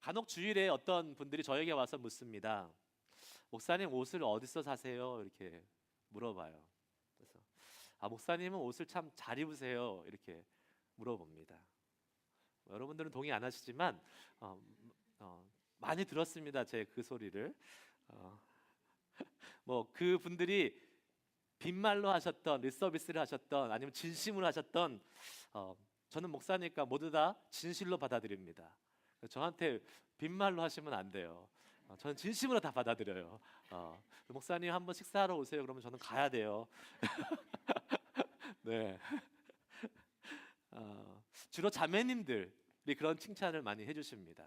간혹 주일에 어떤 분들이 저에게 와서 묻습니다. 목사님 옷을 어디서 사세요? 이렇게 물어봐요. 그래서 목사님은 옷을 참 잘 입으세요. 이렇게 물어봅니다. 여러분들은 동의 안 하시지만 많이 들었습니다. 제 그 소리를. 뭐 그 분들이 빈말로 하셨던 립서비스를 하셨던 아니면 진심으로 하셨던 저는 목사니까 모두 다 진실로 받아들입니다. 저한테 빈말로 하시면 안 돼요. 저는 진심으로 다 받아들여요. 목사님 한번 식사하러 오세요. 그러면 저는 가야 돼요. 네. 주로 자매님들이 그런 칭찬을 많이 해주십니다.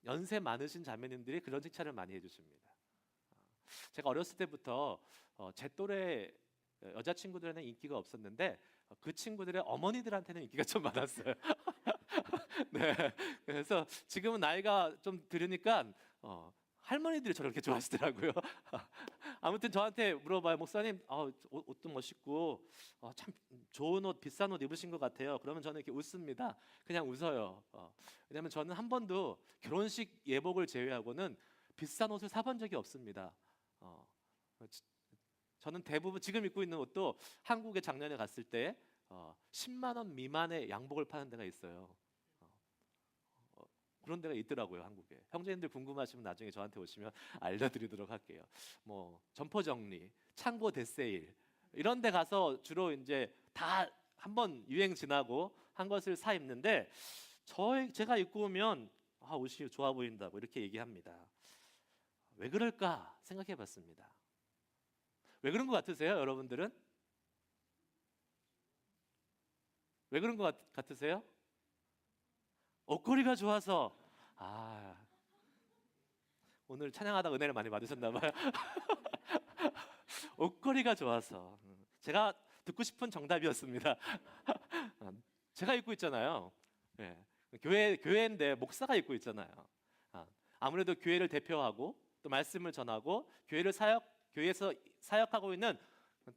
연세 많으신 자매님들이 그런 칭찬을 많이 해주십니다. 제가 어렸을 때부터 제 또래 여자친구들에는 인기가 없었는데 그 친구들의 어머니들한테는 인기가 좀 많았어요. 네, 그래서 지금은 나이가 좀 들으니까 할머니들이 저를 이렇게 좋아하시더라고요. 아무튼 저한테 물어봐요. 목사님, 옷도 멋있고 참 좋은 옷, 비싼 옷 입으신 것 같아요. 그러면 저는 이렇게 웃습니다. 그냥 웃어요. 왜냐하면 저는 한 번도 결혼식 예복을 제외하고는 비싼 옷을 사본 적이 없습니다. 저는 대부분 지금 입고 있는 옷도 한국에 작년에 갔을 때 10만 원 미만의 양복을 파는 데가 있어요. 그런 데가 있더라고요, 한국에. 형제님들 궁금하시면 나중에 저한테 오시면 알려드리도록 할게요. 뭐 점포정리, 창고 대세일 이런 데 가서 주로 이제 다 한번 유행 지나고 한 것을 사 입는데 제가 입고 오면 옷이 좋아 보인다고 이렇게 얘기합니다. 왜 그럴까 생각해 봤습니다. 왜 그런 것 같으세요, 여러분들은? 왜 그런 것 같으세요? 옷걸이가 좋아서. 오늘 찬양하다 은혜를 많이 받으셨나 봐요. 옷걸이가 좋아서. 제가 듣고 싶은 정답이었습니다. 제가 입고 있잖아요. 네. 교회인데 목사가 입고 있잖아요. 아무래도 교회를 대표하고 또 말씀을 전하고 교회에서 사역하고 있는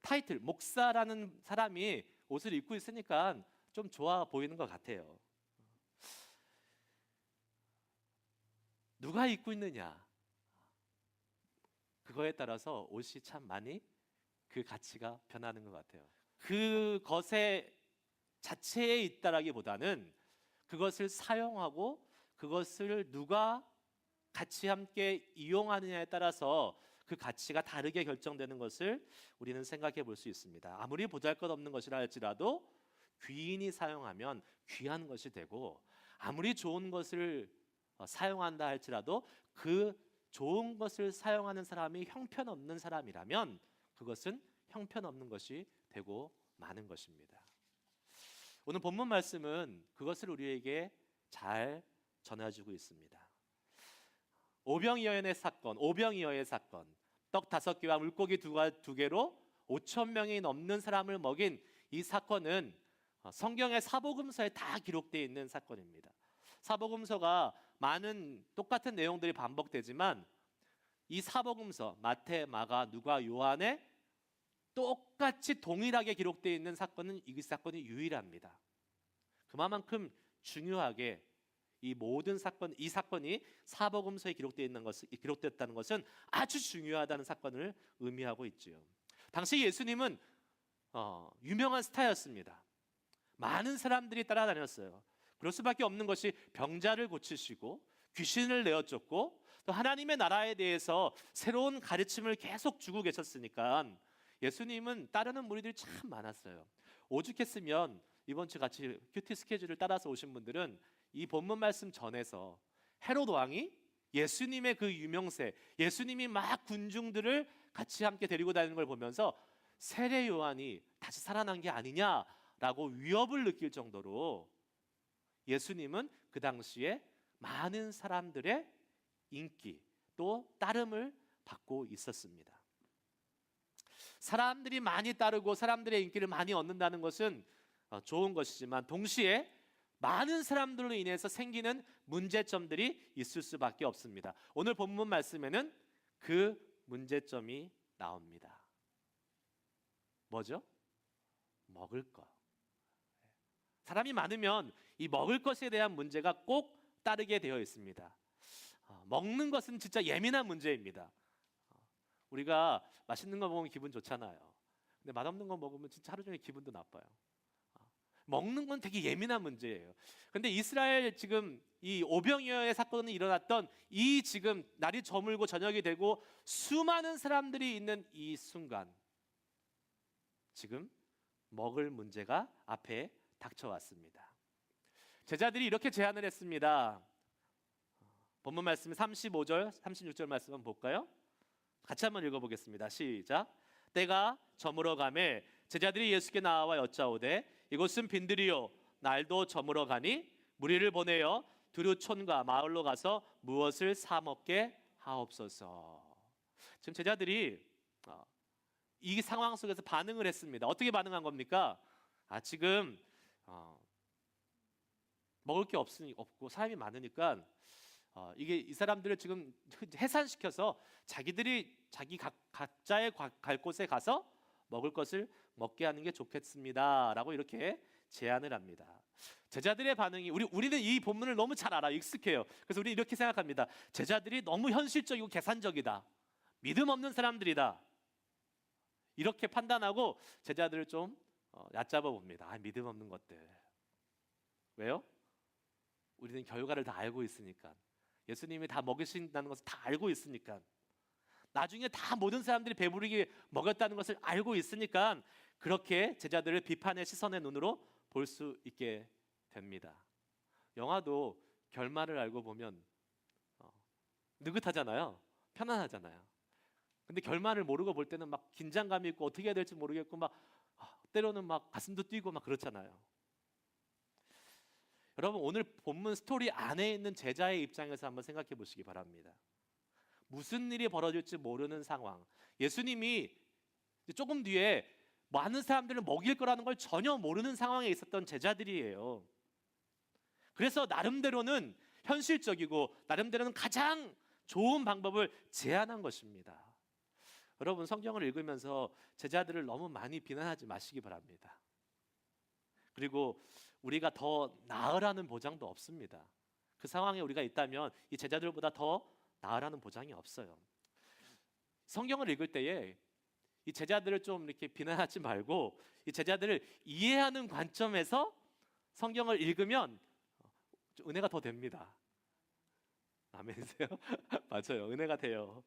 타이틀 목사라는 사람이 옷을 입고 있으니까 좀 좋아 보이는 것 같아요. 누가 입고 있느냐, 그거에 따라서 옷이 참 많이 그 가치가 변하는 것 같아요. 그것의 자체에 있다라기보다는 그것을 사용하고 그것을 누가 같이 함께 이용하느냐에 따라서 그 가치가 다르게 결정되는 것을 우리는 생각해 볼 수 있습니다. 아무리 보잘것없는 것이라 할지라도 귀인이 사용하면 귀한 것이 되고, 아무리 좋은 것을 사용한다 할지라도 그 좋은 것을 사용하는 사람이 형편없는 사람이라면 그것은 형편없는 것이 되고 마는 것입니다. 오늘 본문 말씀은 그것을 우리에게 잘 전해주고 있습니다. 오병이어의 사건, 떡 5개와 물고기 2개로 5천 명이 넘는 사람을 먹인 이 사건은 성경의 사복음서에 다 기록되어 있는 사건입니다. 사복음서가 많은 똑같은 내용들이 반복되지만 이 사복음서 마태, 마가, 누가, 요한에 똑같이 동일하게 기록되어 있는 사건은 이 사건이 유일합니다. 그만큼 중요하게 이 사건이 사복음서에 기록되었다는 것은 아주 중요하다는 사건을 의미하고 있지요. 당시 예수님은 유명한 스타였습니다. 많은 사람들이 따라다녔어요. 그럴 수밖에 없는 것이 병자를 고치시고 귀신을 내어쫓고 또 하나님의 나라에 대해서 새로운 가르침을 계속 주고 계셨으니까 예수님은 따르는 무리들이 참 많았어요. 오죽했으면 이번 주 같이 큐티 스케줄을 따라서 오신 분들은 이 본문 말씀 전에서 헤롯 왕이 예수님의 그 유명세, 예수님이 막 군중들을 같이 함께 데리고 다니는 걸 보면서 세례 요한이 다시 살아난 게 아니냐라고 위협을 느낄 정도로 예수님은 그 당시에 많은 사람들의 인기 또 따름을 받고 있었습니다. 사람들이 많이 따르고 사람들의 인기를 많이 얻는다는 것은 좋은 것이지만 동시에 많은 사람들로 인해서 생기는 문제점들이 있을 수밖에 없습니다. 오늘 본문 말씀에는 그 문제점이 나옵니다. 뭐죠? 먹을 것. 사람이 많으면 이 먹을 것에 대한 문제가 꼭 따르게 되어 있습니다. 먹는 것은 진짜 예민한 문제입니다. 우리가 맛있는 거 먹으면 기분 좋잖아요. 근데 맛없는 거 먹으면 진짜 하루 종일 기분도 나빠요. 먹는 건 되게 예민한 문제예요. 근데 이스라엘 지금 이 오병이어의 사건이 일어났던 이 지금 날이 저물고 저녁이 되고 수많은 사람들이 있는 이 순간, 지금 먹을 문제가 앞에 닥쳐왔습니다. 제자들이 이렇게 제안을 했습니다. 본문 말씀 35절, 36절 말씀 한번 볼까요? 같이 한번 읽어보겠습니다. 시작. 때가 저물어 가매 제자들이 예수께 나와 여짜오되 이곳은 빈들이요 날도 저물어 가니 무리를 보내어 두루촌과 마을로 가서 무엇을 사 먹게 하옵소서. 지금 제자들이 이 상황 속에서 반응을 했습니다. 어떻게 반응한 겁니까? 지금 먹을 게 없고 사람이 많으니까 이게 이 사람들을 지금 해산시켜서 자기들이 각자의 갈 곳에 가서 먹을 것을 먹게 하는 게 좋겠습니다라고 이렇게 제안을 합니다. 제자들의 반응이 우리는 이 본문을 너무 잘 알아 익숙해요. 그래서 우리 이렇게 생각합니다. 제자들이 너무 현실적이고 계산적이다. 믿음 없는 사람들이다. 이렇게 판단하고 제자들을 좀 얕잡아 봅니다. 믿음 없는 것들. 왜요? 우리는 결과를 다 알고 있으니까. 예수님이 다 먹이신다는 것을 다 알고 있으니까. 나중에 다 모든 사람들이 배부르게 먹였다는 것을 알고 있으니까 그렇게 제자들을 비판의 시선의 눈으로 볼 수 있게 됩니다. 영화도 결말을 알고 보면 느긋하잖아요. 편안하잖아요. 근데 결말을 모르고 볼 때는 막 긴장감이 있고 어떻게 해야 될지 모르겠고 막 때로는 막 가슴도 뛰고 막 그렇잖아요. 여러분 오늘 본문 스토리 안에 있는 제자의 입장에서 한번 생각해 보시기 바랍니다. 무슨 일이 벌어질지 모르는 상황. 예수님이 조금 뒤에 많은 사람들을 먹일 거라는 걸 전혀 모르는 상황에 있었던 제자들이에요. 그래서 나름대로는 현실적이고 나름대로는 가장 좋은 방법을 제안한 것입니다. 여러분 성경을 읽으면서 제자들을 너무 많이 비난하지 마시기 바랍니다. 그리고 우리가 더 나으라는 보장도 없습니다. 그 상황에 우리가 있다면 이 제자들보다 더 나으라는 보장이 없어요. 성경을 읽을 때에 이 제자들을 좀 이렇게 비난하지 말고 이 제자들을 이해하는 관점에서 성경을 읽으면 은혜가 더 됩니다. 아멘이세요? 맞아요. 은혜가 돼요.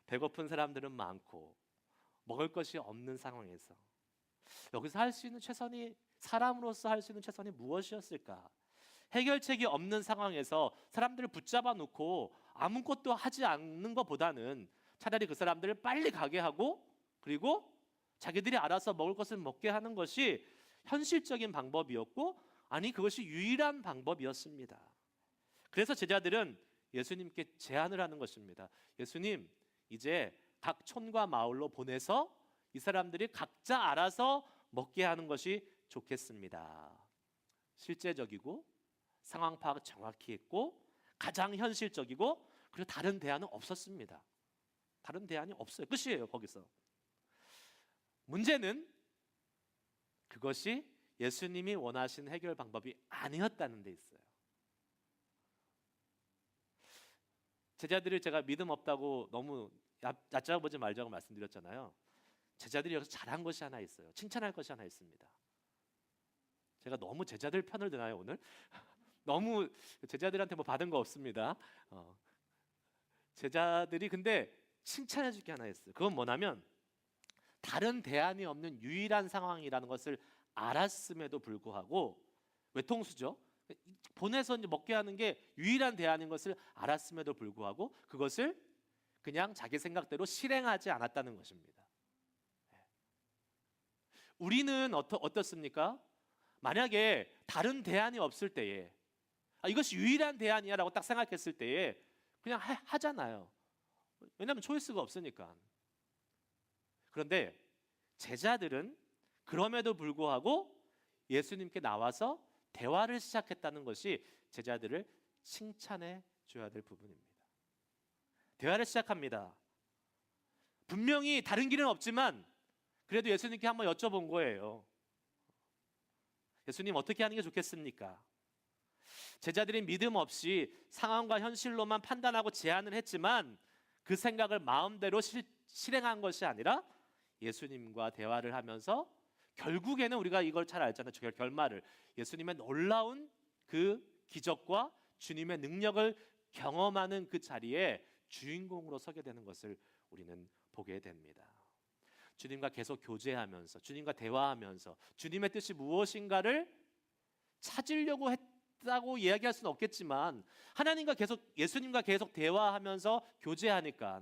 배고픈 사람들은 많고 먹을 것이 없는 상황에서 여기서 할 수 있는 최선이 사람으로서 할 수 있는 최선이 무엇이었을까? 해결책이 없는 상황에서 사람들을 붙잡아 놓고 아무것도 하지 않는 것보다는 차라리 그 사람들을 빨리 가게 하고 그리고 자기들이 알아서 먹을 것을 먹게 하는 것이 현실적인 방법이었고 그것이 유일한 방법이었습니다. 그래서 제자들은 예수님께 제안을 하는 것입니다. 예수님, 이제 각 촌과 마을로 보내서 이 사람들이 각자 알아서 먹게 하는 것이 좋겠습니다. 실제적이고 상황 파악 정확히 했고 가장 현실적이고 그리고 다른 대안은 없었습니다. 다른 대안이 없어요. 끝이에요. 거기서. 문제는 그것이 예수님이 원하신 해결 방법이 아니었다는 데 있어요. 제자들을 제가 믿음 없다고 너무 얕잡아보지 말자고 말씀드렸잖아요. 제자들이 여기서 잘한 것이 하나 있어요. 칭찬할 것이 하나 있습니다. 제가 너무 제자들 편을 드나요 오늘? 너무 제자들한테 뭐 받은 거 없습니다. 제자들이 근데 칭찬해 줄 게 하나 있어요. 그건 뭐냐면 다른 대안이 없는 유일한 상황이라는 것을 알았음에도 불구하고 외통수죠. 보내서 이제 먹게 하는 게 유일한 대안인 것을 알았음에도 불구하고 그것을 그냥 자기 생각대로 실행하지 않았다는 것입니다. 우리는 어떻습니까? 만약에 다른 대안이 없을 때에 이것이 유일한 대안이야라고 딱 생각했을 때에 그냥 하잖아요. 왜냐하면 초이스가 없으니까. 그런데 제자들은 그럼에도 불구하고 예수님께 나와서 대화를 시작했다는 것이 제자들을 칭찬해 줘야 될 부분입니다. 대화를 시작합니다. 분명히 다른 길은 없지만 그래도 예수님께 한번 여쭤본 거예요. 예수님 어떻게 하는 게 좋겠습니까? 제자들이 믿음 없이 상황과 현실로만 판단하고 제안을 했지만 그 생각을 마음대로 실행한 것이 아니라 예수님과 대화를 하면서 결국에는 우리가 이걸 잘 알잖아요. 결말을 예수님의 놀라운 그 기적과 주님의 능력을 경험하는 그 자리에 주인공으로 서게 되는 것을 우리는 보게 됩니다. 주님과 계속 교제하면서 주님과 대화하면서 주님의 뜻이 무엇인가를 찾으려고 했다고 이야기할 수는 없겠지만 예수님과 계속 대화하면서 교제하니까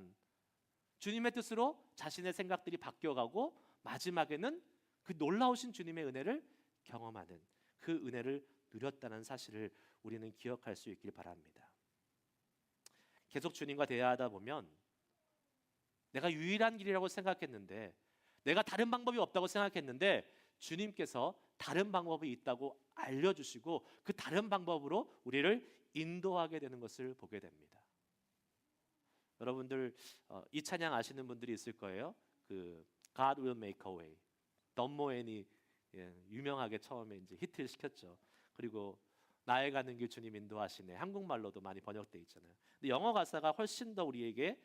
주님의 뜻으로 자신의 생각들이 바뀌어가고 마지막에는 그 놀라우신 주님의 은혜를 경험하는 그 은혜를 누렸다는 사실을 우리는 기억할 수 있길 바랍니다. 계속 주님과 대화하다 보면 내가 유일한 길이라고 생각했는데, 내가 다른 방법이 없다고 생각했는데 주님께서 다른 방법이 있다고 알려주시고 그 다른 방법으로 우리를 인도하게 되는 것을 보게 됩니다. 여러분들 이 찬양 아시는 분들이 있을 거예요. 그 God will make a way. 덤모엔이 유명하게 처음에 이제 히트를 시켰죠. 그리고 나의 가는 길 주님 인도하시네. 한국말로도 많이 번역돼 있잖아요. 근데 영어 가사가 훨씬 더 우리에게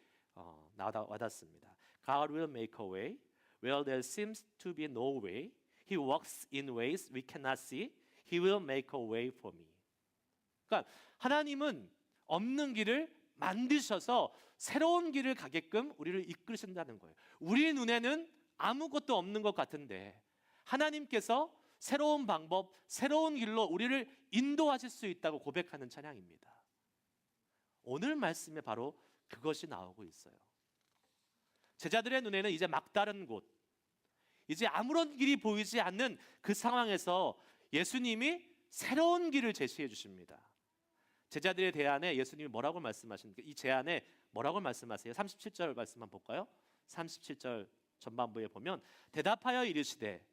와닿습니다. God will make a way where there seems to be no way. He walks in ways we cannot see. He will make a way for me. 그러니까 하나님은 없는 길을 만드셔서 새로운 길을 가게끔 우리를 이끌으신다는 거예요. 우리 눈에는 아무것도 없는 것 같은데 하나님께서 새로운 방법, 새로운 길로 우리를 인도하실 수 있다고 고백하는 찬양입니다. 오늘 말씀에 바로 그것이 나오고 있어요. 제자들의 눈에는 이제 막다른 곳, 이제 아무런 길이 보이지 않는 그 상황에서 예수님이 새로운 길을 제시해 주십니다. 제자들의 대안에 예수님이 뭐라고 말씀하십니까? 이 제안에 뭐라고 말씀하세요? 37절 말씀만 볼까요? 37절 전반부에 보면 대답하여 이르시되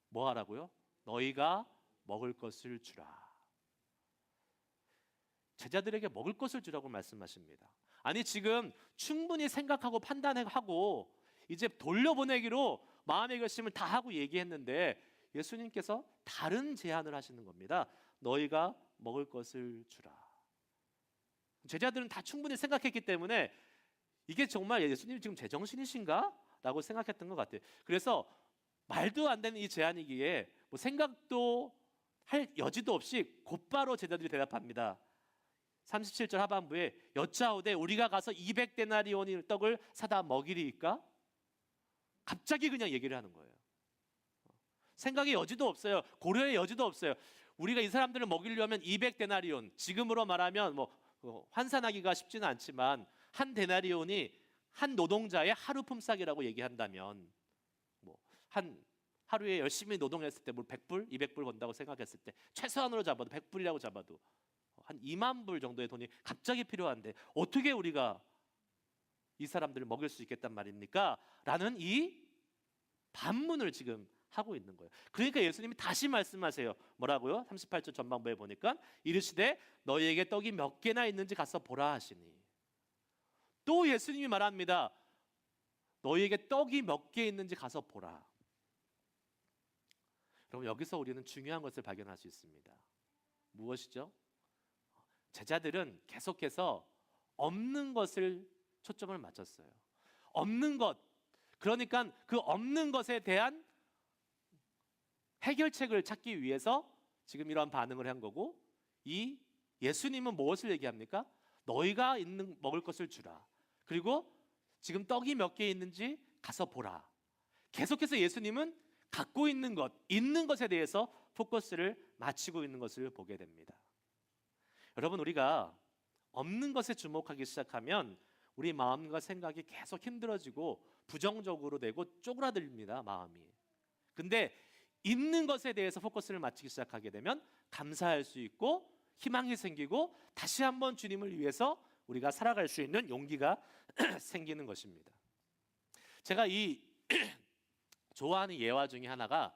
뭐 하라고요? 너희가 먹을 것을 주라. 제자들에게 먹을 것을 주라고 말씀하십니다. 아니 지금 충분히 생각하고 판단하고 이제 돌려보내기로 마음의 결심을 다 하고 얘기했는데 예수님께서 다른 제안을 하시는 겁니다. 너희가 먹을 것을 주라. 제자들은 다 충분히 생각했기 때문에 이게 정말 예수님 지금 제정신이신가? 라고 생각했던 것 같아요. 그래서 말도 안 되는 이 제안이기에 뭐 생각도 할 여지도 없이 곧바로 제자들이 대답합니다. 37절 하반부에 여짜오되 우리가 가서 200데나리온의 떡을 사다 먹이리이까? 갑자기 그냥 얘기를 하는 거예요. 생각의 여지도 없어요. 고려의 여지도 없어요. 우리가 이 사람들을 먹이려면 200데나리온, 지금으로 말하면 뭐 환산하기가 쉽지는 않지만 한 데나리온이 한 노동자의 하루 품삯이라고 얘기한다면 뭐 한 하루에 열심히 노동했을 때 뭐 100불, 200불 번다고 생각했을 때 최소한으로 잡아도 100불이라고 잡아도 한 2만 불 정도의 돈이 갑자기 필요한데 어떻게 우리가 이 사람들을 먹일 수 있겠단 말입니까? 라는 이 반문을 지금 하고 있는 거예요. 그러니까 예수님이 다시 말씀하세요. 뭐라고요? 38절 전반부에 보니까 이르시되 너희에게 떡이 몇 개나 있는지 가서 보라 하시니, 또 예수님이 말합니다. 너희에게 떡이 몇 개 있는지 가서 보라. 여러분 여기서 우리는 중요한 것을 발견할 수 있습니다. 무엇이죠? 제자들은 계속해서 없는 것을 초점을 맞췄어요. 없는 것, 그러니까 그 없는 것에 대한 해결책을 찾기 위해서 지금 이러한 반응을 한 거고, 이 예수님은 무엇을 얘기합니까? 너희가 먹을 것을 주라. 그리고 지금 떡이 몇 개 있는지 가서 보라. 계속해서 예수님은 갖고 있는 것, 있는 것에 대해서 포커스를 맞추고 있는 것을 보게 됩니다. 여러분 우리가 없는 것에 주목하기 시작하면 우리 마음과 생각이 계속 힘들어지고 부정적으로 되고 쪼그라들립니다. 마음이. 근데 있는 것에 대해서 포커스를 맞추기 시작하게 되면 감사할 수 있고 희망이 생기고 다시 한번 주님을 위해서 우리가 살아갈 수 있는 용기가 생기는 것입니다. 제가 이 좋아하는 예화 중에 하나가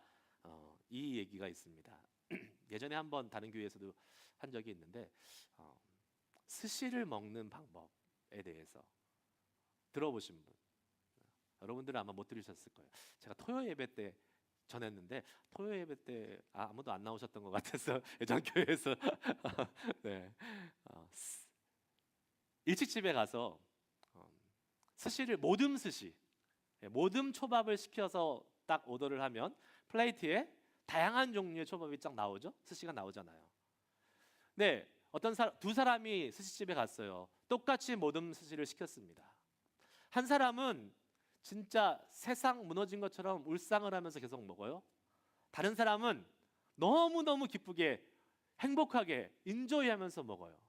이 얘기가 있습니다. 예전에 한번 다른 교회에서도 한 적이 있는데 스시를 먹는 방법에 대해서 들어보신 분, 여러분들은 아마 못 들으셨을 거예요. 제가 토요 예배 때 전했는데 토요 예배 때 아무도 안 나오셨던 것 같아서 예전 교회에서 네. 일식집에 가서 스시를 모듬 스시, 모듬 초밥을 시켜서 딱 오더를 하면 플레이트에 다양한 종류의 초밥이 쫙 나오죠. 스시가 나오잖아요. 네, 두 사람이 스시집에 갔어요. 똑같이 모듬 스시를 시켰습니다. 한 사람은 진짜 세상 무너진 것처럼 울상을 하면서 계속 먹어요. 다른 사람은 너무너무 기쁘게 행복하게 인조이하면서 먹어요.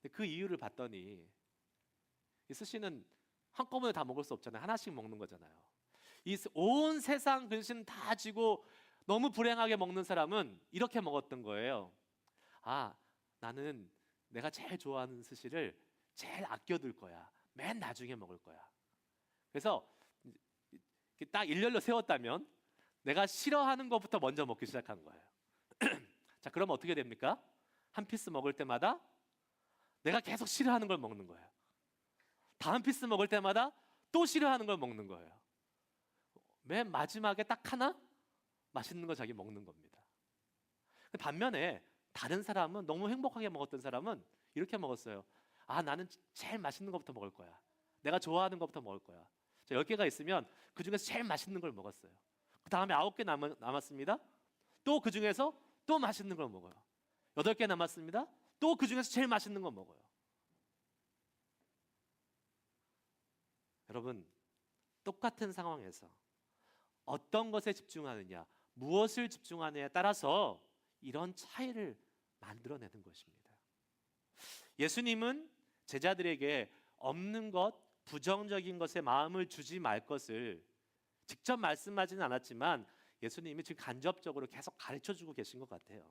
근데 그 이유를 봤더니 이 스시는 한꺼번에 다 먹을 수 없잖아요. 하나씩 먹는 거잖아요. 이 온 세상 근심 다 지고 너무 불행하게 먹는 사람은 이렇게 먹었던 거예요. 나는 내가 제일 좋아하는 스시를 제일 아껴둘 거야. 맨 나중에 먹을 거야. 그래서 딱 일렬로 세웠다면 내가 싫어하는 것부터 먼저 먹기 시작한 거예요. 자, 그럼 어떻게 됩니까? 한 피스 먹을 때마다 내가 계속 싫어하는 걸 먹는 거예요. 다음 피스 먹을 때마다 또 싫어하는 걸 먹는 거예요. 맨 마지막에 딱 하나 맛있는 거 자기 먹는 겁니다. 반면에 다른 사람은, 너무 행복하게 먹었던 사람은 이렇게 먹었어요. 나는 제일 맛있는 것부터 먹을 거야. 내가 좋아하는 것부터 먹을 거야. 10개가 있으면 그 중에서 제일 맛있는 걸 먹었어요. 그 다음에 9개 남았습니다. 또 그 중에서 또 맛있는 걸 먹어요. 8개 남았습니다. 또 그 중에서 제일 맛있는 걸 먹어요. 여러분, 똑같은 상황에서 어떤 것에 집중하느냐, 무엇을 집중하느냐에 따라서 이런 차이를 만들어내는 것입니다. 예수님은 제자들에게 없는 것, 부정적인 것에 마음을 주지 말 것을 직접 말씀하지는 않았지만 예수님이 지금 간접적으로 계속 가르쳐주고 계신 것 같아요.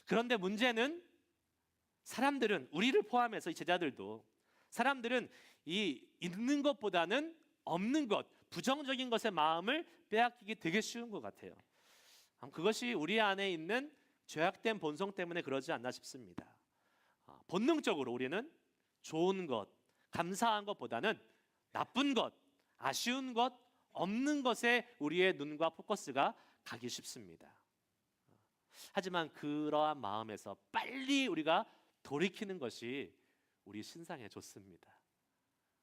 그런데 문제는 사람들은, 우리를 포함해서 이 제자들도, 사람들은 이 있는 것보다는 없는 것, 부정적인 것에 마음을 빼앗기기 되게 쉬운 것 같아요. 그것이 우리 안에 있는 죄악된 본성 때문에 그러지 않나 싶습니다. 본능적으로 우리는 좋은 것, 감사한 것보다는 나쁜 것, 아쉬운 것, 없는 것에 우리의 눈과 포커스가 가기 쉽습니다. 하지만 그러한 마음에서 빨리 우리가 돌이키는 것이 우리 신상에 좋습니다.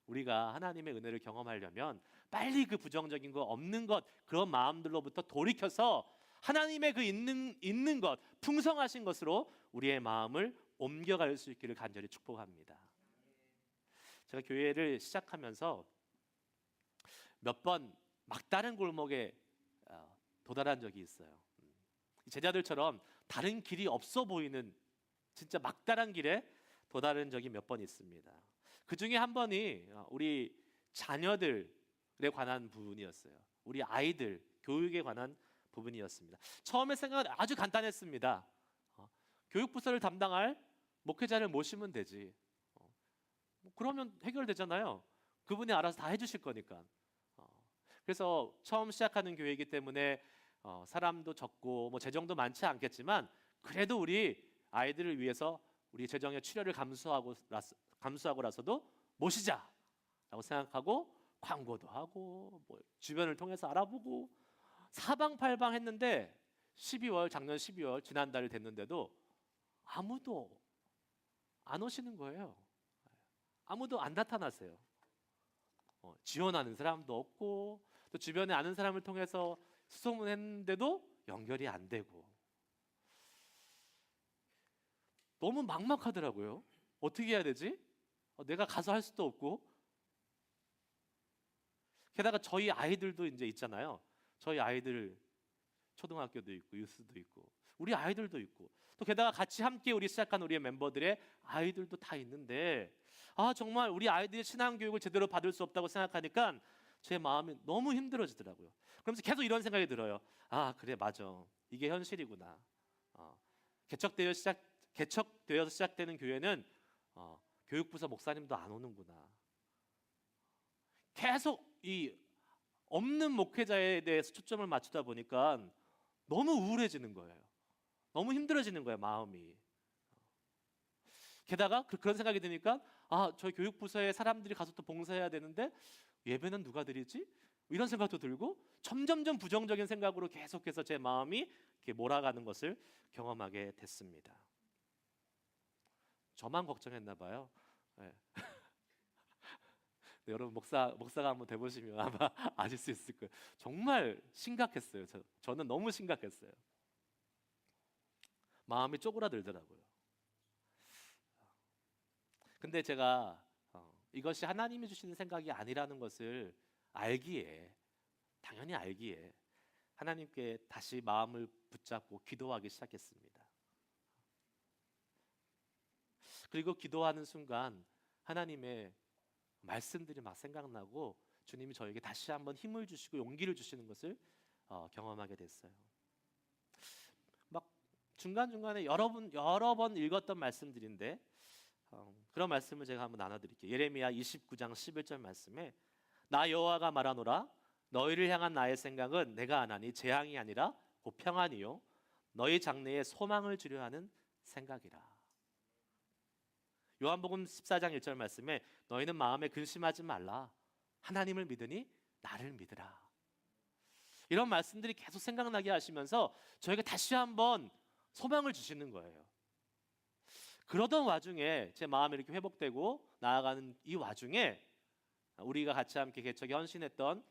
우리가 하나님의 은혜를 경험하려면 빨리 그 부정적인 것, 없는 것, 그런 마음들로부터 돌이켜서 하나님의 그 있는 것, 풍성하신 것으로 우리의 마음을 옮겨갈 수 있기를 간절히 축복합니다. 제가 교회를 시작하면서 몇 번 막다른 골목에 도달한 적이 있어요. 제자들처럼 다른 길이 없어 보이는 진짜 막다른 길에 도달한 적이 몇 번 있습니다. 그 중에 한 번이 우리 자녀들에 관한 부분이었어요. 우리 아이들 교육에 관한 부분이었습니다. 처음에 생각은 아주 간단했습니다. 교육부서를 담당할 목회자를 모시면 되지. 그러면 해결되잖아요. 그분이 알아서 다 해주실 거니까. 그래서 처음 시작하는 교회이기 때문에 사람도 적고 뭐 재정도 많지 않겠지만 그래도 우리 아이들을 위해서 우리 재정의 출혈을 감수하고라서도 모시자라고 생각하고 광고도 하고 뭐 주변을 통해서 알아보고 사방팔방 했는데 작년 12월 지난달 됐는데도 아무도 안 오시는 거예요. 아무도 안 나타나세요. 지원하는 사람도 없고 또 주변에 아는 사람을 통해서 수소문했는데도 연결이 안 되고 너무 막막하더라고요. 어떻게 해야 되지? 내가 가서 할 수도 없고 게다가 저희 아이들도 이제 있잖아요. 저희 아이들 초등학교도 있고 유스도 있고 우리 아이들도 있고 또 게다가 같이 함께 우리 시작한 우리의 멤버들의 아이들도 다 있는데 정말 우리 아이들의 신앙교육을 제대로 받을 수 없다고 생각하니까 제 마음이 너무 힘들어지더라고요. 그러면서 계속 이런 생각이 들어요. 그래 맞아. 이게 현실이구나. 개척되어서 시작되는 교회는 교육부서 목사님도 안 오는구나. 계속 이 없는 목회자에 대해서 초점을 맞추다 보니까 너무 우울해지는 거예요. 너무 힘들어지는 거예요, 마음이. 게다가 그런 생각이 드니까 저희 교육부서에 사람들이 가서 또 봉사해야 되는데 예배는 누가 드리지? 이런 생각도 들고 점점점 부정적인 생각으로 계속해서 제 마음이 이렇게 몰아가는 것을 경험하게 됐습니다. 저만 걱정했나 봐요. 네. 여러분 목사가 한번 돼보시면 아마 아실 수 있을 거예요. 정말 심각했어요. 저는 너무 심각했어요. 마음이 쪼그라들더라고요. 근데 제가 이것이 하나님이 주시는 생각이 아니라는 것을 당연히 알기에 하나님께 다시 마음을 붙잡고 기도하기 시작했습니다. 그리고 기도하는 순간 하나님의 말씀들이 막 생각나고 주님이 저에게 다시 한번 힘을 주시고 용기를 주시는 것을 경험하게 됐어요. 막 중간중간에 여러 번 읽었던 말씀들인데 그런 말씀을 제가 한번 나눠드릴게요. 예레미야 29장 11절 말씀에 나 여호와가 말하노라 너희를 향한 나의 생각은 내가 아나니 재앙이 아니라 곧 평안이요 너희 장래에 소망을 주려 하는 생각이라. 요한복음 14장 1절 말씀에 너희는 마음에 근심하지 말라 하나님을 믿으니 나를 믿으라. 이런 말씀들이 계속 생각나게 하시면서 저에게 다시 한번 소망을 주시는 거예요. 그러던 와중에 제 마음이 이렇게 회복되고 나아가는 이 와중에 우리가 같이 함께 개척에 헌신했던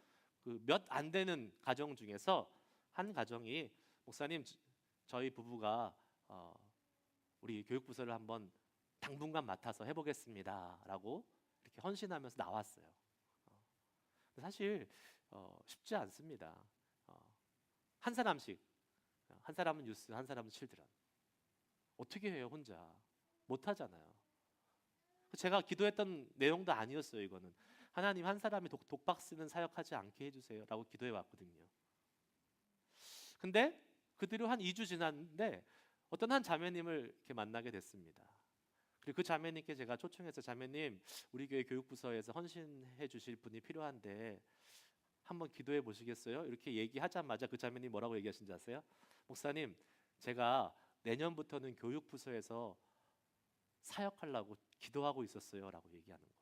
그 몇 안 되는 가정 중에서 한 가정이 목사님 저희 부부가 우리 교육부서를 한번 당분간 맡아서 해보겠습니다 라고 이렇게 헌신하면서 나왔어요. 사실 쉽지 않습니다. 한 사람씩, 한 사람은 뉴스, 한 사람은 칠드런. 어떻게 해요 혼자? 못하잖아요. 제가 기도했던 내용도 아니었어요. 이거는 하나님 한 사람이 독박 쓰는 사역하지 않게 해주세요 라고 기도해 왔거든요. 근데 그대로 한 2주 지났는데 어떤 한 자매님을 이렇게 만나게 됐습니다. 그리고 그 자매님께 제가 초청해서 자매님 우리 교회 교육부서에서 헌신해 주실 분이 필요한데 한번 기도해 보시겠어요? 이렇게 얘기하자마자 그 자매님 뭐라고 얘기하신지 아세요? 목사님 제가 내년부터는 교육부서에서 사역하려고 기도하고 있었어요 라고 얘기하는 거예요.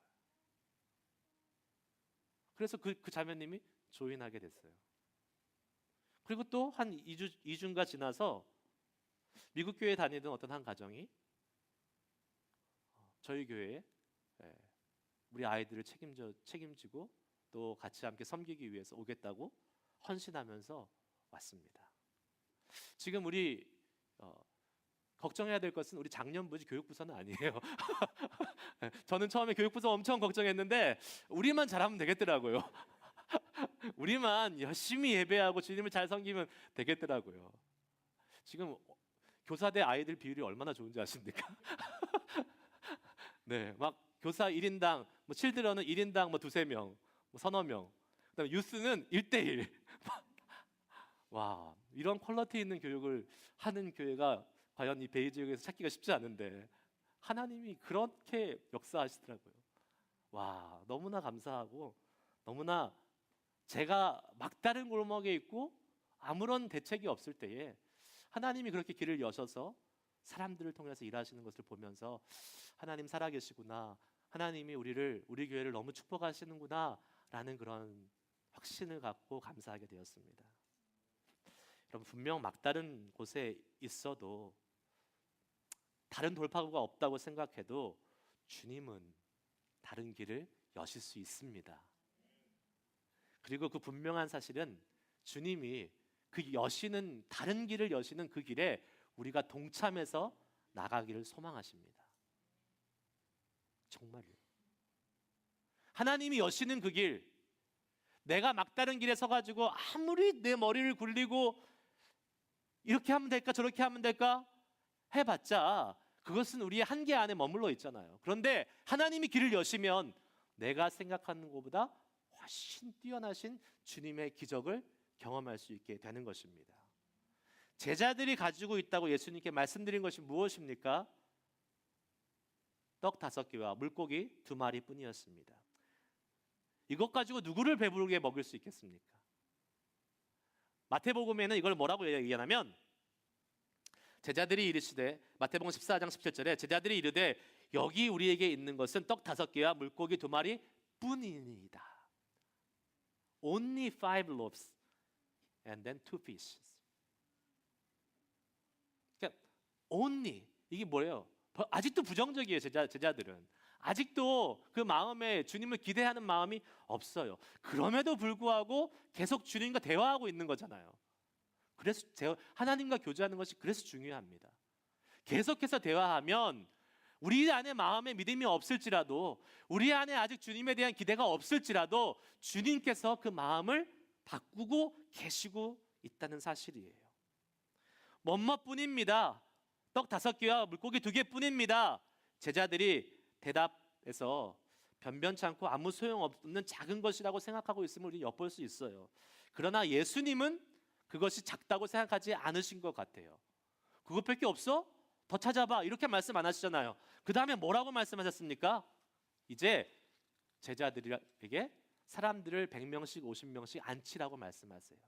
그래서 그 자매님이 조인하게 됐어요. 그리고 또 한 2주가 지나서 미국 교회에 다니던 어떤 한 가정이 저희 교회에 우리 아이들을 책임지고 또 같이 함께 섬기기 위해서 오겠다고 헌신하면서 왔습니다. 지금 우리 걱정해야 될 것은 우리 작년부지 교육부서는 아니에요. 저는 처음에 교육부서 엄청 걱정했는데 우리만 잘하면 되겠더라고요. 우리만 열심히 예배하고 주님을 잘 섬기면 되겠더라고요. 지금 교사대 아이들 비율이 얼마나 좋은지 아십니까? 네, 막 교사 1인당 뭐 칠드런은 1인당 뭐 두세 명, 뭐 서너 명. 그다음에 유스는 1대1. 와, 이런 퀄리티 있는 교육을 하는 교회가 과연 이 베이 지역에서 찾기가 쉽지 않은데 하나님이 그렇게 역사하시더라고요. 와, 너무나 감사하고 너무나 제가 막다른 골목에 있고 아무런 대책이 없을 때에 하나님이 그렇게 길을 여셔서 사람들을 통해서 일하시는 것을 보면서 하나님 살아계시구나, 하나님이 우리 교회를 너무 축복하시는구나 라는 그런 확신을 갖고 감사하게 되었습니다. 여러분 분명 막다른 곳에 있어도 다른 돌파구가 없다고 생각해도 주님은 다른 길을 여실 수 있습니다. 그리고 그 분명한 사실은 주님이 다른 길을 여시는 그 길에 우리가 동참해서 나가기를 소망하십니다. 정말요. 하나님이 여시는 그 길, 내가 막다른 길에 서가지고 아무리 내 머리를 굴리고 이렇게 하면 될까 저렇게 하면 될까 해봤자 그것은 우리의 한계 안에 머물러 있잖아요. 그런데 하나님이 길을 여시면 내가 생각하는 것보다 훨씬 뛰어나신 주님의 기적을 경험할 수 있게 되는 것입니다. 제자들이 가지고 있다고 예수님께 말씀드린 것이 무엇입니까? 떡 5개와 물고기 2마리 뿐이었습니다. 이것 가지고 누구를 배부르게 먹일 수 있겠습니까? 마태복음에는 이걸 뭐라고 얘기하냐면 제자들이 이르시되, 마태복음 14장 17절에 제자들이 이르되 여기 우리에게 있는 것은 떡 5개와 물고기 2마리 뿐이니이다. only 5 loaves and then 2 fishes. 그러니까 only 이게 뭐예요? 아직도 부정적이에요. 제자들은 아직도 그 마음에 주님을 기대하는 마음이 없어요. 그럼에도 불구하고 계속 주님과 대화하고 있는 거잖아요. 그래서 하나님과 교제하는 것이 그래서 중요합니다. 계속해서 대화하면 우리 안에 마음에 믿음이 없을지라도, 우리 안에 아직 주님에 대한 기대가 없을지라도 주님께서 그 마음을 바꾸고 계시고 있다는 사실이에요. 뭐뭐뿐입니다. 떡 5개와 물고기 2개뿐입니다. 제자들이 대답해서 변변치 않고 아무 소용없는 작은 것이라고 생각하고 있음을 우리 엿볼 수 있어요. 그러나 예수님은 그것이 작다고 생각하지 않으신 것 같아요. 그것밖에 없어? 더 찾아봐. 이렇게 말씀 안 하시잖아요. 그 다음에 뭐라고 말씀하셨습니까? 이제 제자들에게 사람들을 100명씩 50명씩 앉히라고 말씀하세요.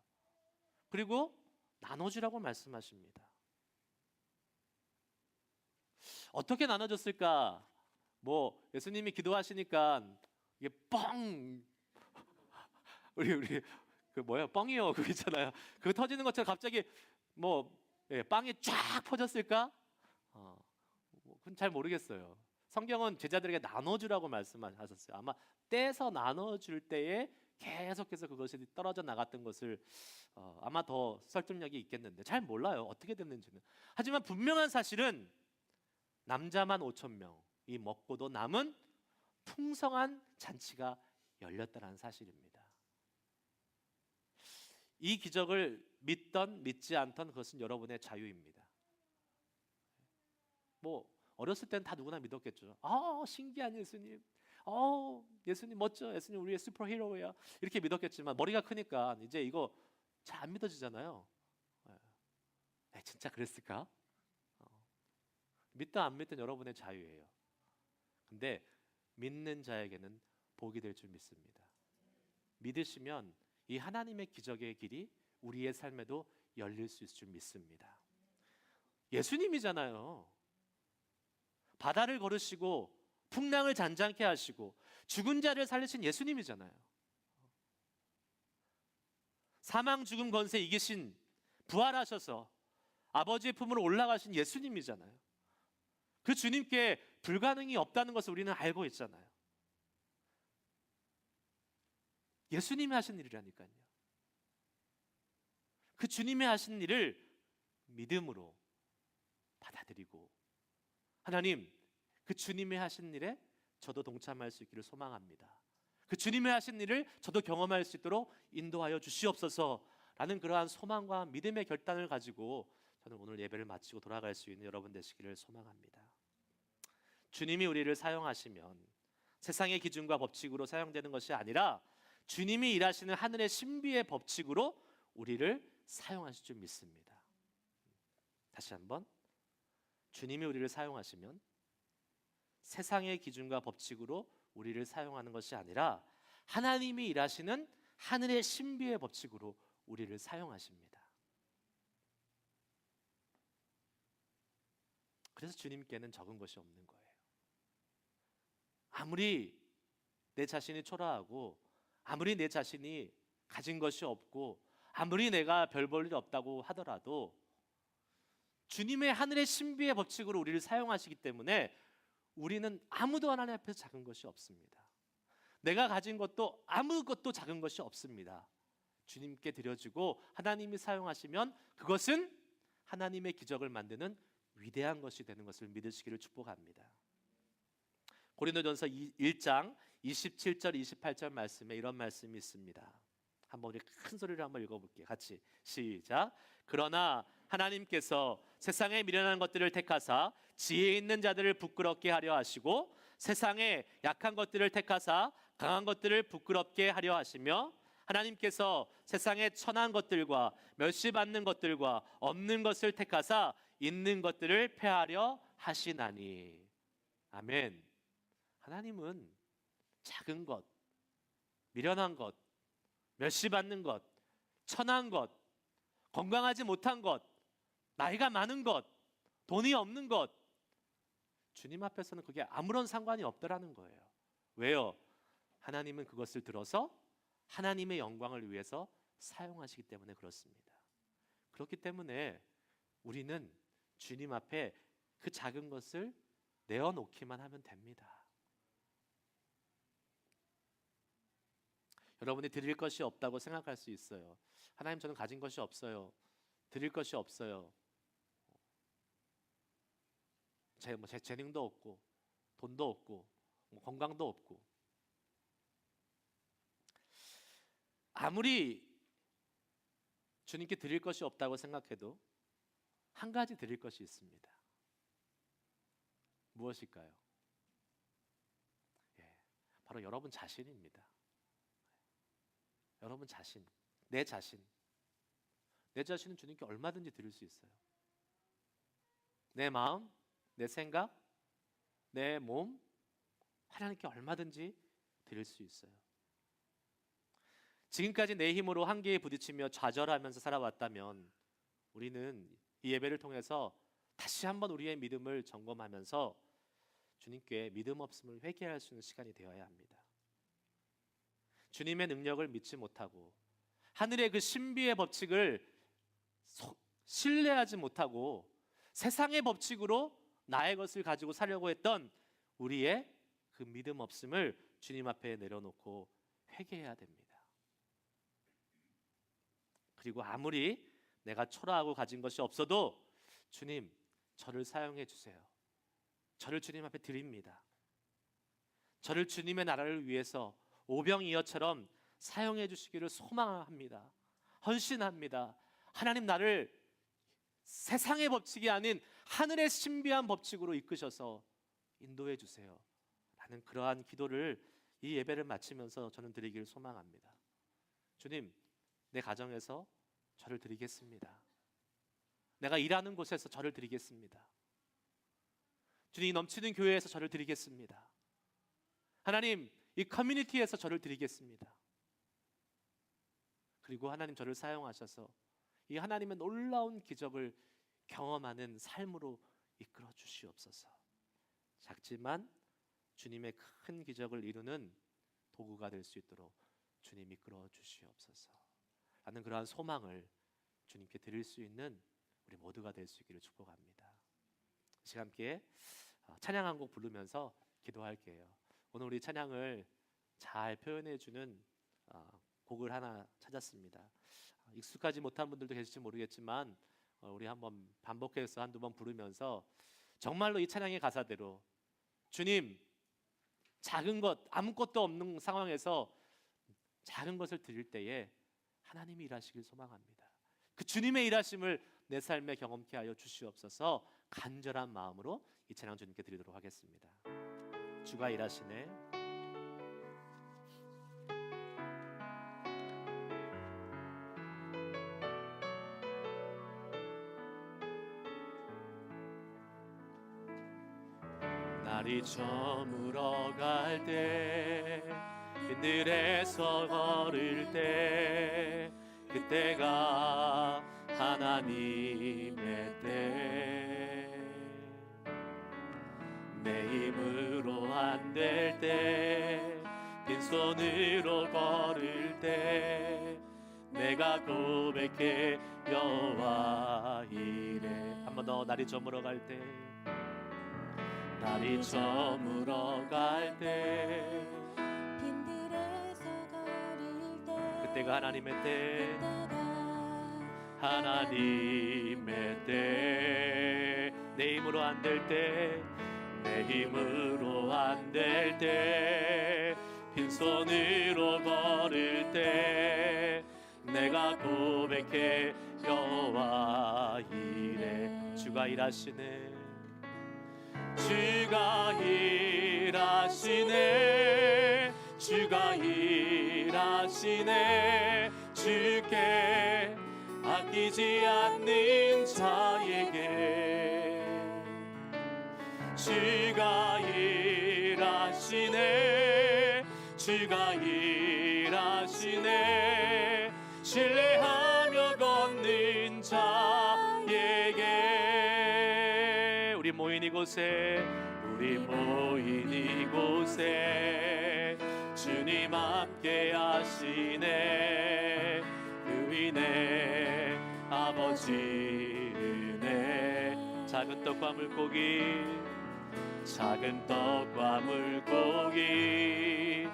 그리고 나눠주라고 말씀하십니다. 어떻게 나눠줬을까? 뭐 예수님이 기도하시니까 이게 뻥 우리 그 뭐야 뻥이요 그거 있잖아요. 그거 터지는 것처럼 갑자기 뭐 빵이 쫙 퍼졌을까? 그건 잘 모르겠어요. 성경은 제자들에게 나눠주라고 말씀하셨어요. 아마 떼서 나눠줄 때에 계속해서 그것이 떨어져 나갔던 것을 아마 더 설득력이 있겠는데 잘 몰라요. 어떻게 됐는지는. 하지만 분명한 사실은 남자만 5,000명이 먹고도 남은 풍성한 잔치가 열렸다는 사실입니다. 이 기적을 믿던 믿지 않던 그것은 여러분의 자유입니다. 뭐 어렸을 때는 다 누구나 믿었겠죠. 신기한 예수님. 예수님 멋져. 예수님 우리의 슈퍼히어로야. 이렇게 믿었겠지만 머리가 크니까 이제 이거 잘 안 믿어지잖아요. 진짜 그랬을까? 믿든 안 믿든 여러분의 자유예요. 근데 믿는 자에게는 복이 될 줄 믿습니다. 믿으시면 이 하나님의 기적의 길이 우리의 삶에도 열릴 수 있을 줄 믿습니다. 예수님이잖아요. 바다를 걸으시고 풍랑을 잔잔케 하시고 죽은 자를 살리신 예수님이잖아요. 사망 죽음 권세 이기신 부활하셔서 아버지의 품으로 올라가신 예수님이잖아요. 그 주님께 불가능이 없다는 것을 우리는 알고 있잖아요. 예수님이 하신 일이라니까요. 그 주님이 하신 일을 믿음으로 받아들이고 하나님, 그 주님이 하신 일에 저도 동참할 수 있기를 소망합니다. 그 주님이 하신 일을 저도 경험할 수 있도록 인도하여 주시옵소서라는 그러한 소망과 믿음의 결단을 가지고 저는 오늘 예배를 마치고 돌아갈 수 있는 여러분 되시기를 소망합니다. 주님이 우리를 사용하시면 세상의 기준과 법칙으로 사용되는 것이 아니라 주님이 일하시는 하늘의 신비의 법칙으로 우리를 사용하실 줄 믿습니다. 다시 한번, 주님이 우리를 사용하시면 세상의 기준과 법칙으로 우리를 사용하는 것이 아니라 하나님이 일하시는 하늘의 신비의 법칙으로 우리를 사용하십니다. 그래서 주님께는 적은 것이 없는 거예요. 아무리 내 자신이 초라하고 아무리 내 자신이 가진 것이 없고 아무리 내가 별 볼 일 없다고 하더라도 주님의 하늘의 신비의 법칙으로 우리를 사용하시기 때문에 우리는 아무도 하나님 앞에서 작은 것이 없습니다. 내가 가진 것도 아무것도 작은 것이 없습니다. 주님께 드려지고 하나님이 사용하시면 그것은 하나님의 기적을 만드는 위대한 것이 되는 것을 믿으시기를 축복합니다. 고린도전서 1장 27절 28절 말씀에 이런 말씀이 있습니다. 한번 우리 큰 소리로 한번 읽어볼게요. 같이 시작. 그러나 하나님께서 세상에 미련한 것들을 택하사 지혜 있는 자들을 부끄럽게 하려 하시고 세상에 약한 것들을 택하사 강한 것들을 부끄럽게 하려 하시며 하나님께서 세상에 천한 것들과 멸시받는 것들과 없는 것을 택하사 있는 것들을 폐하려 하시나니. 아멘. 하나님은 작은 것, 미련한 것, 멸시받는 것, 천한 것, 건강하지 못한 것, 나이가 많은 것, 돈이 없는 것, 주님 앞에서는 그게 아무런 상관이 없더라는 거예요. 왜요? 하나님은 그것을 들어서 하나님의 영광을 위해서 사용하시기 때문에 그렇습니다. 그렇기 때문에 우리는 주님 앞에 그 작은 것을 내어놓기만 하면 됩니다. 여러분이 드릴 것이 없다고 생각할 수 있어요. 하나님, 저는 가진 것이 없어요. 드릴 것이 없어요. 제 재능도 없고 돈도 없고 건강도 없고. 아무리 주님께 드릴 것이 없다고 생각해도 한 가지 드릴 것이 있습니다. 무엇일까요? 바로 여러분 자신입니다. 여러분 자신, 내 자신. 내 자신은 주님께 얼마든지 드릴 수 있어요. 내 마음, 내 생각, 내 몸, 하나님께 얼마든지 드릴 수 있어요. 지금까지 내 힘으로 한계에 부딪히며 좌절하면서 살아왔다면 우리는 이 예배를 통해서 다시 한번 우리의 믿음을 점검하면서 주님께 믿음 없음을 회개할 수 있는 시간이 되어야 합니다. 주님의 능력을 믿지 못하고 하늘의 그 신비의 법칙을 신뢰하지 못하고 세상의 법칙으로 나의 것을 가지고 살려고 했던 우리의 그 믿음 없음을 주님 앞에 내려놓고 회개해야 됩니다. 그리고 아무리 내가 초라하고 가진 것이 없어도 주님, 저를 사용해 주세요. 저를 주님 앞에 드립니다. 저를 주님의 나라를 위해서 오병이어처럼 사용해 주시기를 소망합니다. 헌신합니다. 하나님, 나를 세상의 법칙이 아닌 하늘의 신비한 법칙으로 이끄셔서 인도해 주세요. 라는 그러한 기도를 이 예배를 마치면서 저는 드리기를 소망합니다. 주님, 내 가정에서 저를 드리겠습니다. 내가 일하는 곳에서 저를 드리겠습니다. 주님, 넘치는 교회에서 저를 드리겠습니다. 하나님, 이 커뮤니티에서 저를 드리겠습니다. 그리고 하나님, 저를 사용하셔서 이 하나님의 놀라운 기적을 경험하는 삶으로 이끌어 주시옵소서. 작지만 주님의 큰 기적을 이루는 도구가 될 수 있도록 주님 이끌어 주시옵소서. 라는 그러한 소망을 주님께 드릴 수 있는 우리 모두가 될 수 있기를 축복합니다. 이 시간 함께 찬양 한 곡 부르면서 기도할게요. 오늘 우리 찬양을 잘 표현해 주는 곡을 하나 찾았습니다. 익숙하지 못한 분들도 계실지 모르겠지만 우리 한번 반복해서 한두 번 부르면서 정말로 이 찬양의 가사대로 주님, 작은 것 아무것도 없는 상황에서 작은 것을 드릴 때에 하나님이 일하시길 소망합니다. 그 주님의 일하심을 내 삶에 경험케 하여 주시옵소서. 간절한 마음으로 이 찬양 주님께 드리도록 하겠습니다. 주가 일하시네. 날이 저물어 갈 때 빈들에서 걸을 때 그때가 하나님의 때 내 힘으로 안 될 때 빈손으로 걸을 때 내가 고백해 여호와 이래. 한 번 더. 날이 저물어 갈 때 날이 저물어 갈 때 빈들에서 걸을 때 그때가 하나님의 때 하나님의 때 내 힘으로 안 될 때 내 힘으로 안 될 때 빈손으로 걸을 때 내가 고백해 여호와 이래. 주가 일하시네. 주가 일하시네. 주가 일하시네. 주께 아끼지 않는 자에게 주가 일하시네. 주가 일하시네. 신뢰하며 걷는 자에게. 우리 모인 이곳에 주님 함께 하시네. 그 위네 아버지 은혜. 작은 떡과 물고기, 작은 떡과 물고기,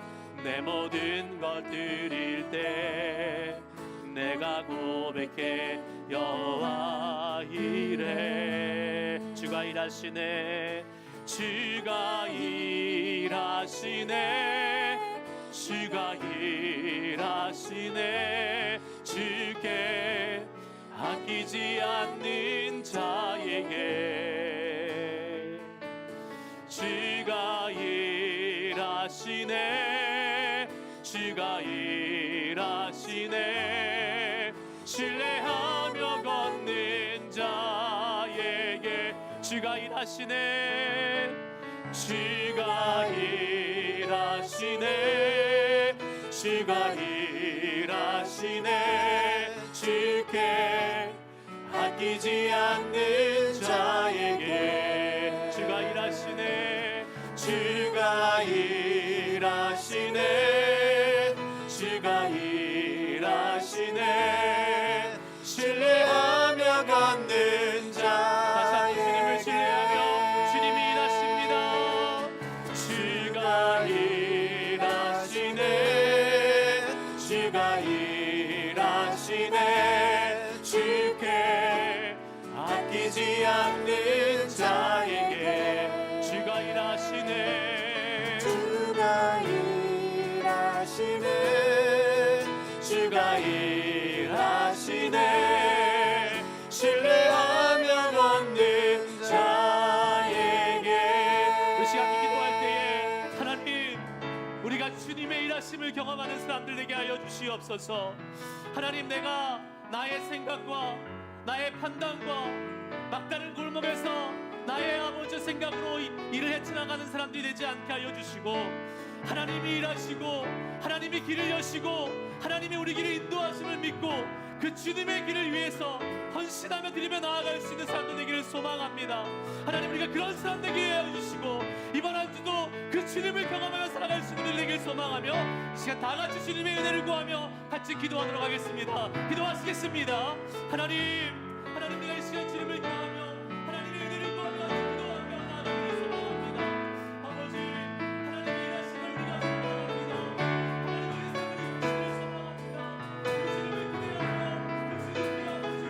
내 모든 것 드릴 때 내가 고백해 여호와 이래. 주가 일하시네, 주가 일하시네, 주가 일하시네. 주께 아끼지 않는 자에게 주가 일하시네, 주가 일하시네. 신뢰하며 걷는 자에게 주가 일하시네, 주가 일하시네, 주가 일하시네. 주께 아끼지 않는 자에게 주가 일하시네, 주가 일하시네, 주가 일하시네. 신뢰하며 걷는 자에게 주님을 신뢰하며 주님이 일하십니다. 주가 일하시네, 주가 일하시네. 주께 아끼지 않는 자에게 주가 일하시네, 주가 일하시네, 주가 일하시네. 신뢰하며 걷는 자에게. 그 시간 기도할 때에 하나님, 우리가 주님의 일하심을 경험하는 사람들 되게 하여 주시옵소서. 하나님, 내가 나의 생각과 나의 판단과 막다른 골목에서 나의 아버지 생각으로 일을 헤쳐나가는 사람들이 되지 않게 하여 주시고, 하나님이 일하시고 하나님이 길을 여시고 하나님이 우리 길을 인도하심을 믿고 그 주님의 길을 위해서 헌신하며 드리며 나아갈 수 있는 사람들 되기를 소망합니다. 하나님, 우리가 그런 사람 되게 하여 주시고 이번 한 주도 그 주님을 경험하며 살아갈 수 있는 되기를 소망하며 시간 다 같이 주님의 은혜를 구하며 같이 기도하도록 하겠습니다. 기도하시겠습니다. 하나님, 우리가 이 시간 주님을 경험하며 하나님의 은혜를 구하며 기도하며 나아가기를 소망합니다. 아버지, 하나님의 일하심을 우리가 소망합니다. 하나님의 일하심을 소망합니다. 그 주님을 기대하며 그 주님의 아버지를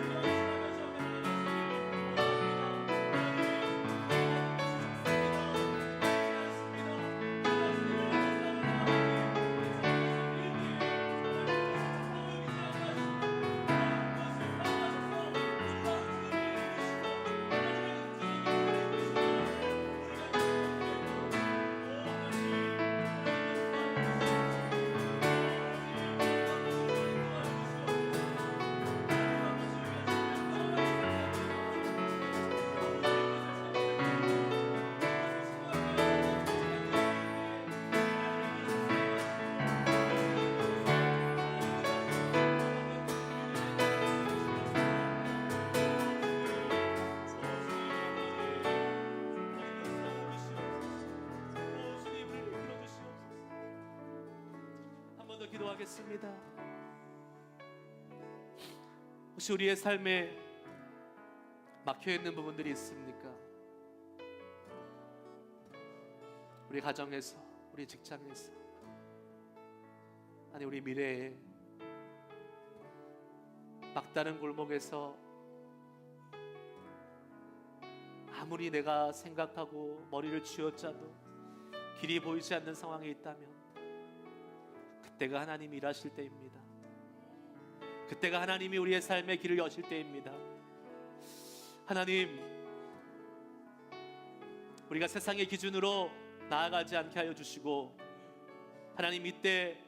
기도하겠습니다. 혹시 우리의 삶에 막혀있는 부분들이 있습니까? 우리 가정에서, 우리 직장에서, 아니 우리 미래에 막다른 골목에서 아무리 내가 생각하고 머리를 쥐어짜도 길이 보이지 않는 상황에 있다면 그때가 하나님이 일하실 때입니다. 그때가 하나님이 우리의 삶의 길을 여실 때입니다. 하나님, 우리가 세상의 기준으로 나아가지 않게 하여 주시고 하나님, 이때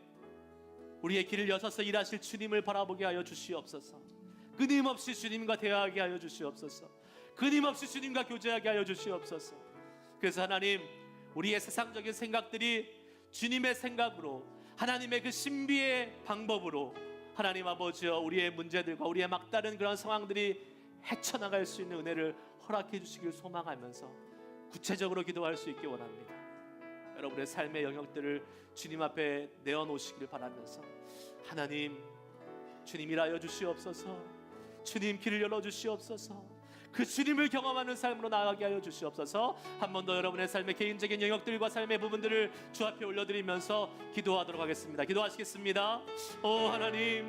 우리의 길을 여셔서 일하실 주님을 바라보게 하여 주시옵소서. 끊임없이 주님과 대화하게 하여 주시옵소서. 끊임없이 주님과 교제하게 하여 주시옵소서. 그래서 하나님, 우리의 세상적인 생각들이 주님의 생각으로, 하나님의 그 신비의 방법으로 하나님 아버지여 우리의 문제들과 우리의 막다른 그런 상황들이 헤쳐나갈 수 있는 은혜를 허락해 주시길 소망하면서 구체적으로 기도할 수 있기 원합니다. 여러분의 삶의 영역들을 주님 앞에 내어놓으시기를 바라면서, 하나님, 주님 일하여 주시옵소서. 주님 길을 열어주시옵소서. 그 주님을 경험하는 삶으로 나아가게 하여 주시옵소서. 한 번 더 여러분의 삶의 개인적인 영역들과 삶의 부분들을 주 앞에 올려드리면서 기도하도록 하겠습니다. 기도하시겠습니다. 오 하나님,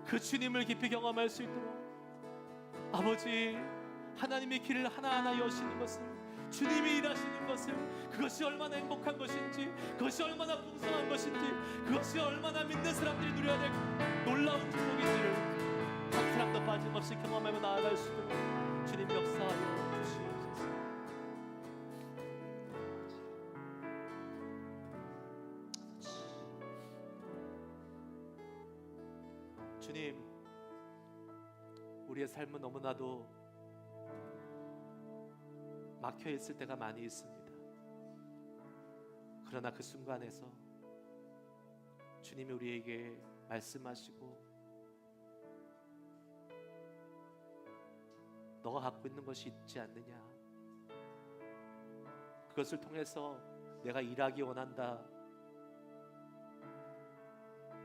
그 주님을 깊이 경험할 수 있도록 아버지, 하나님의 길을 하나하나 여시는 것을, 주님이 일하시는 것을, 그것이 얼마나 행복한 것인지, 그것이 얼마나 풍성한 것인지, 그것이 얼마나 믿는 사람들이 누려야 될 놀라운 축복인지를 한 사람도 빠짐없이 경험하며 나아갈 수 있도록 주님 역사하여 주시옵소서. 주님, 우리의 삶은 너무나도 막혀 있을 때가 많이 있습니다. 그러나 그 순간에서 주님이 우리에게 말씀하시고, 너가 갖고 있는 것이 있지 않느냐, 그것을 통해서 내가 일하기 원한다,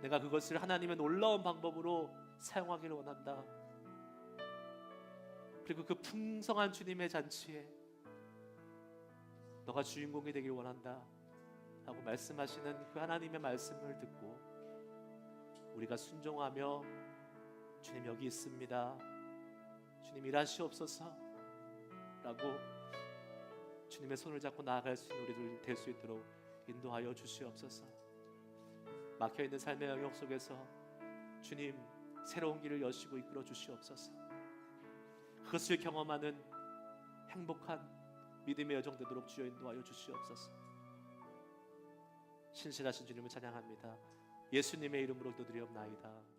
내가 그것을 하나님의 놀라운 방법으로 사용하기를 원한다, 그리고 그 풍성한 주님의 잔치에 너가 주인공이 되길 원한다 하고 말씀하시는 그 하나님의 말씀을 듣고 우리가 순종하며, 주님 여기 있습니다, 주님 일하시옵소서 라고 주님의 손을 잡고 나아갈 수 있는 우리들 될 수 있도록 인도하여 주시옵소서. 막혀있는 삶의 영역 속에서 주님 새로운 길을 여시고 이끌어 주시옵소서. 그것을 경험하는 행복한 믿음의 여정 되도록 주여 인도하여 주시옵소서. 신실하신 주님을 찬양합니다. 예수님의 이름으로 기도드리옵나이다.